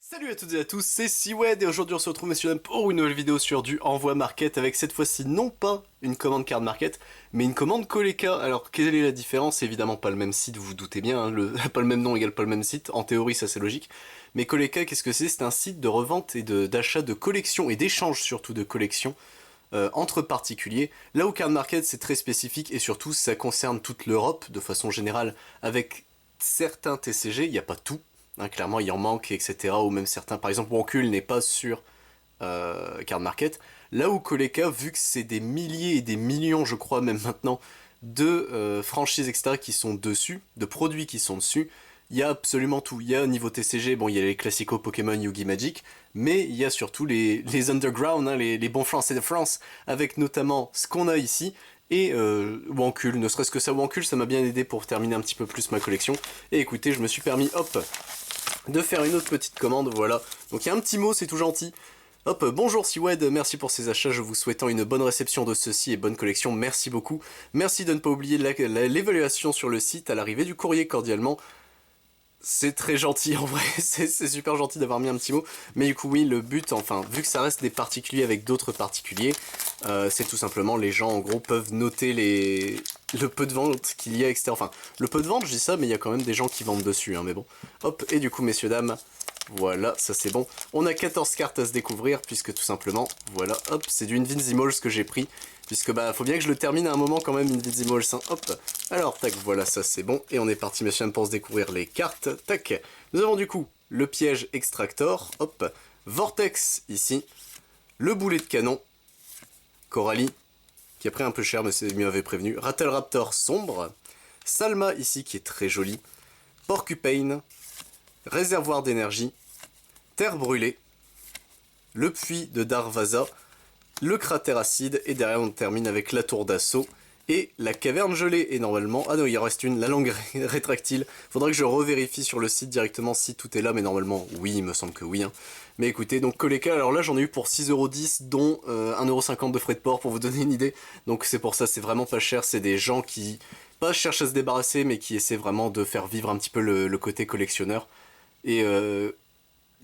Salut à toutes et à tous, c'est Siwed et aujourd'hui on se retrouve messieurs dames pour une nouvelle vidéo sur du Envoi Market avec cette fois-ci non pas une commande Card Market mais une commande Koleka. Alors quelle est la différence? Évidemment pas le même site, vous vous doutez bien, hein, pas le même nom égale pas le même site, en théorie ça c'est logique. Mais Koleka qu'est-ce que c'est? C'est un site de revente et d'achat de collections et d'échange surtout de collections entre particuliers. Là où Card Market c'est très spécifique et surtout ça concerne toute l'Europe de façon générale avec certains TCG, il n'y a pas tout. Hein, clairement, il en manque, etc. Ou même certains, par exemple, Wonkul n'est pas sur Card Market. Là où Koleka, vu que c'est des milliers et des millions, je crois même maintenant, de franchises, etc. qui sont dessus, de produits qui sont dessus, il y a absolument tout. Il y a au niveau TCG, bon, il y a les classicos Pokémon, Yugi Magic, mais il y a surtout les underground, hein, les bons français de France, avec notamment ce qu'on a ici, et Wonkul, ne serait-ce que ça, Wonkul, ça m'a bien aidé pour terminer un petit peu plus ma collection. Et écoutez, je me suis permis, hop, de faire une autre petite commande, voilà. Donc il y a un petit mot, c'est tout gentil. Hop, bonjour Siwed, merci pour ces achats, je vous souhaitant une bonne réception de ceux-ci et bonne collection, merci beaucoup. Merci de ne pas oublier l'évaluation sur le site à l'arrivée du courrier cordialement. C'est très gentil en vrai, c'est super gentil d'avoir mis un petit mot, mais du coup oui, le but, enfin, vu que ça reste des particuliers avec d'autres particuliers, c'est tout simplement, les gens en gros peuvent noter le peu de ventes qu'il y a, etc. Enfin, le peu de ventes, je dis ça, mais il y a quand même des gens qui vendent dessus, hein, mais bon. Hop, et du coup, messieurs, dames, voilà, ça c'est bon. On a 14 cartes à se découvrir, puisque tout simplement, voilà, hop, c'est du Invincibles que j'ai pris, puisque bah, faut bien que je le termine à un moment quand même, Invincibles, hein, hop. Alors, tac, voilà, ça c'est bon, et on est parti, messieurs, dames, pour se découvrir les cartes, tac. Nous avons du coup le piège Extractor, hop, Vortex, ici, le boulet de canon, Coralie, qui a pris un peu cher, mais c'est mieux avait prévenu, Rattle Raptor sombre, Salma, ici, qui est très jolie, Porcupine, Réservoir d'énergie, Terre brûlée, le puits de Darvaza, le cratère acide, et derrière on termine avec la tour d'assaut et la caverne gelée. Et normalement, ah non, il en reste une, la langue rétractile. Faudrait que je revérifie sur le site directement si tout est là, mais normalement, oui, il me semble que oui. Hein. Mais écoutez, donc Koleka, alors là j'en ai eu pour 6,10€, dont 1,50€ de frais de port pour vous donner une idée. Donc c'est pour ça, c'est vraiment pas cher, c'est des gens qui, pas cherchent à se débarrasser, mais qui essaient vraiment de faire vivre un petit peu le côté collectionneur. Et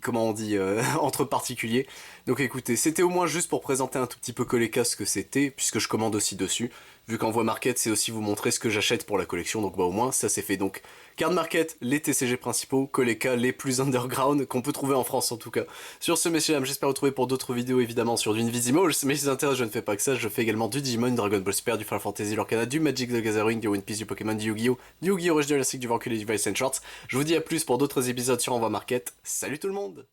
comment on dit, entre particuliers. Donc écoutez, c'était au moins juste pour présenter un tout petit peu Koleka ce que c'était, puisque je commande aussi dessus. Vu qu'Envoi Market, c'est aussi vous montrer ce que j'achète pour la collection, donc bah au moins ça c'est fait. Donc Card Market, les TCG principaux, Koleka, les plus underground, qu'on peut trouver en France en tout cas. Sur ce messieurs dames, j'espère vous retrouver pour d'autres vidéos évidemment sur du Invisimals, mais si ça intéresse je ne fais pas que ça, je fais également du Digimon, du Dragon Ball Super, du Final Fantasy, l'Orcana, du Magic the Gathering, du One Piece, du Pokémon, du Yu-Gi-Oh!, du Yu-Gi-Oh! Original Classic, du Vancouver, du Vice and Shorts. Je vous dis à plus pour d'autres épisodes sur Envoi Market. Salut tout le monde!